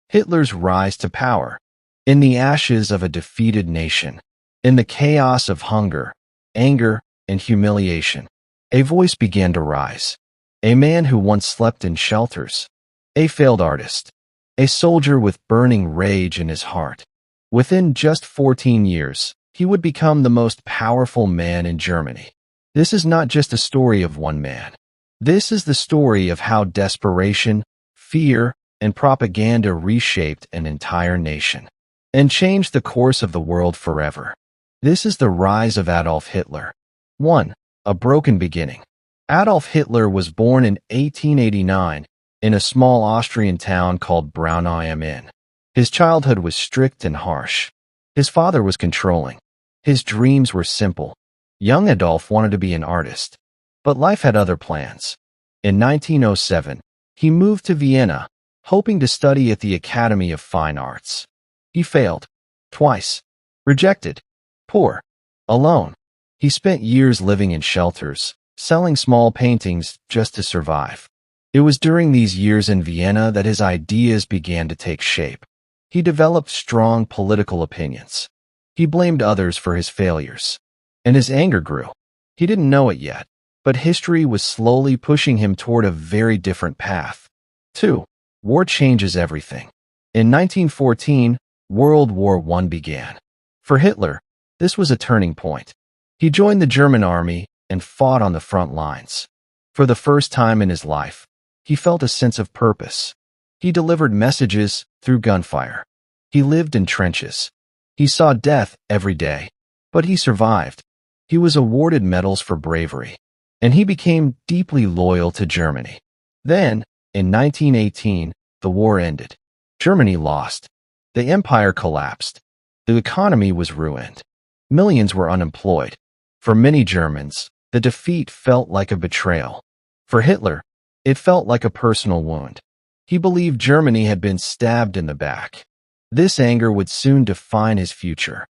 Hitler's rise to power. In the ashes of a defeated nation, in the chaos of hunger, anger, and humiliation, a voice began to rise. A man who once slept in shelters, a failed artist, a soldier with burning rage in his heart. Within just 14 years, he would become the most powerful man in Germany. This is not just a story of one man. This is the story of how desperation, fear, and propaganda reshaped an entire nation and changed the course of the world forever. This is the rise of Adolf Hitler. 1. A broken beginning. Adolf Hitler was born in 1889 in a small Austrian town called Braunau am Inn. His childhood was strict and harsh. His father was controlling. His dreams were simple. Young Adolf wanted to be an artist, but life had other plans. In 1907, he moved to Vienna, hoping to study at the Academy of Fine Arts. He failed. Twice. Rejected. Poor. Alone. He spent years living in shelters, selling small paintings just to survive. It was during these years in Vienna that his ideas began to take shape. He developed strong political opinions. He blamed others for his failures, and his anger grew. He didn't know it yet, but history was slowly pushing him toward a very different path. 2. War changes everything. In 1914, World War I began. For Hitler, this was a turning point. He joined the German army and fought on the front lines. For the first time in his life, he felt a sense of purpose. He delivered messages through gunfire. He lived in trenches. He saw death every day, but he survived. He was awarded medals for bravery, and he became deeply loyal to Germany. Then, in 1918, the war ended. Germany lost. The empire collapsed. The economy was ruined. Millions were unemployed. For many Germans, the defeat felt like a betrayal. For Hitler, it felt like a personal wound. He believed Germany had been stabbed in the back. This anger would soon define his future.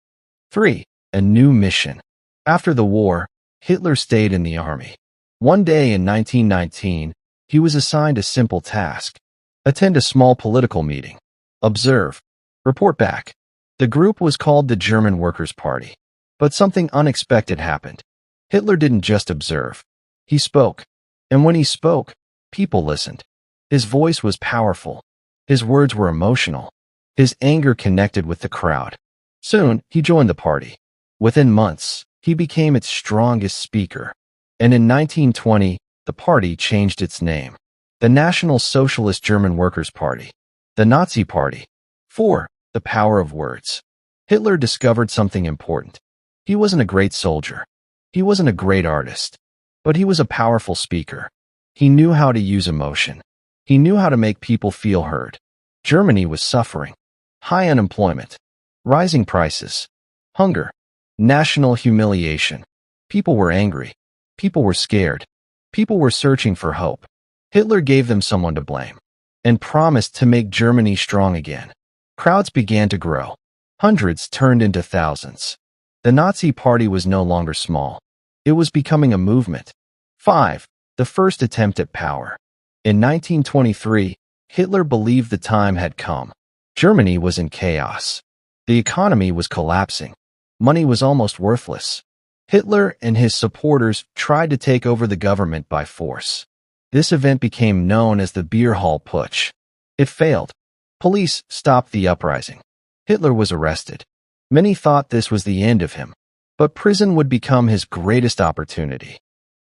3. A new mission. After the war, Hitler stayed in the army. One day in 1919, he was assigned a simple task: attend a small political meeting. Observe. Report back. The group was called the German Workers' Party. But something unexpected happened. Hitler didn't just observe. He spoke. And when he spoke, people listened. His voice was powerful. His words were emotional. His anger connected with the crowd. Soon, he joined the party. Within months, he became its strongest speaker. And in 1920, the party changed its name. The National Socialist German Workers' Party. The Nazi Party. 4. The power of words. Hitler discovered something important. He wasn't a great soldier. He wasn't a great artist. But he was a powerful speaker. He knew how to use emotion. He knew how to make people feel heard. Germany was suffering. High unemployment. Rising prices. Hunger. National humiliation. People were angry. People were scared. People were searching for hope. Hitler gave them someone to blame and promised to make Germany strong again. Crowds began to grow. Hundreds turned into thousands. The Nazi Party was no longer small. It was becoming a movement. 5. The first attempt at power. In 1923, Hitler believed the time had come. Germany was in chaos. The economy was collapsing. Money was almost worthless. Hitler and his supporters tried to take over the government by force. This event became known as the Beer Hall Putsch. It failed. Police stopped the uprising. Hitler was arrested. Many thought this was the end of him, but prison would become his greatest opportunity.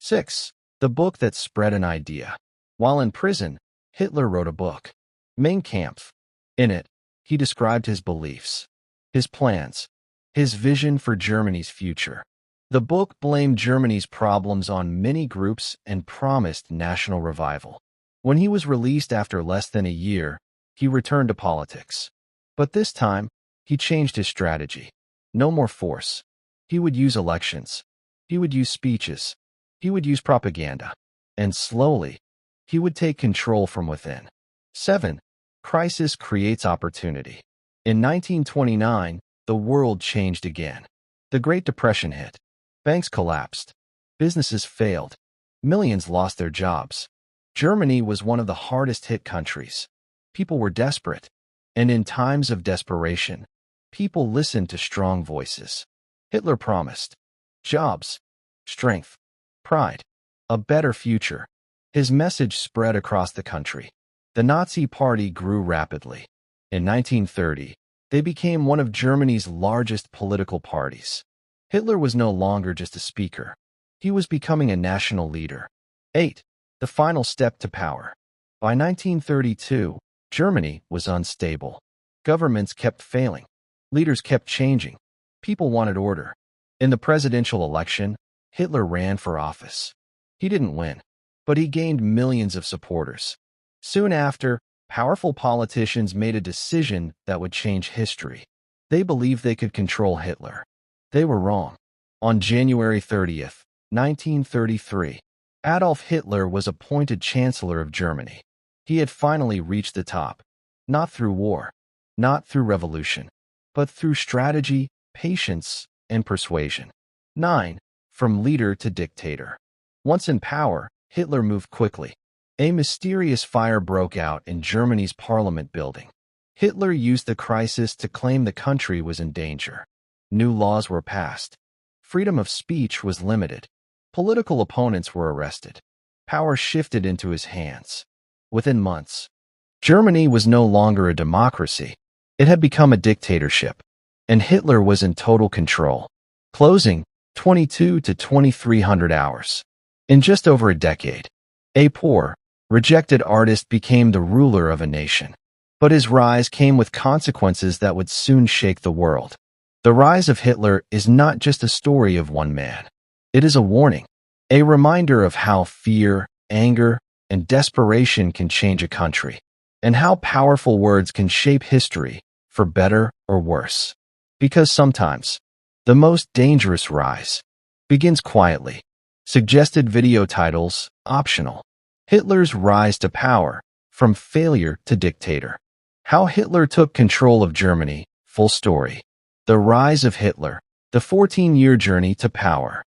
6. The book that spread an idea. While in prison, Hitler wrote a book, Mein Kampf. In it, he described his beliefs, his plans, his vision for Germany's future. The book blamed Germany's problems on many groups and promised national revival. When he was released after less than a year, he returned to politics. But this time, he changed his strategy. No more force. He would use elections. He would use speeches. He would use propaganda. And slowly, he would take control from within. 7. Crisis creates opportunity. In 1929, the world changed again. The Great Depression hit. Banks collapsed. Businesses failed. Millions lost their jobs. Germany was one of the hardest hit countries. People were desperate. And in times of desperation, people listened to strong voices. Hitler promised jobs, strength, pride, a better future. His message spread across the country. The Nazi Party grew rapidly. In 1930, they became one of Germany's largest political parties. Hitler was no longer just a speaker. He was becoming a national leader. 8. The final step to power. By 1932, Germany was unstable. Governments kept failing. Leaders kept changing. People wanted order. In the presidential election, Hitler ran for office. He didn't win, but he gained millions of supporters. Soon after, powerful politicians made a decision that would change history. They believed they could control Hitler. They were wrong. On January 30th, 1933, Adolf Hitler was appointed Chancellor of Germany. He had finally reached the top, not through war, not through revolution, but through strategy, patience, and persuasion. 9. From leader to dictator. Once in power, Hitler moved quickly. A mysterious fire broke out in Germany's parliament building. Hitler used the crisis to claim the country was in danger. New laws were passed. Freedom of speech was limited. Political opponents were arrested. Power shifted into his hands. Within months, Germany was no longer a democracy. It had become a dictatorship, and Hitler was in total control. Closing, 22 to 2300 hours. In just over a decade, a poor, rejected artist became the ruler of a nation. But his rise came with consequences that would soon shake the world. The rise of Hitler is not just a story of one man. It is a warning, a reminder of how fear, anger, and desperation can change a country, and how powerful words can shape history, for better or worse. Because sometimes, the most dangerous rise begins quietly. Suggested video titles, optional. Hitler's rise to power, from failure to dictator. How Hitler took control of Germany, full story. The rise of Hitler, the 14-year journey to power.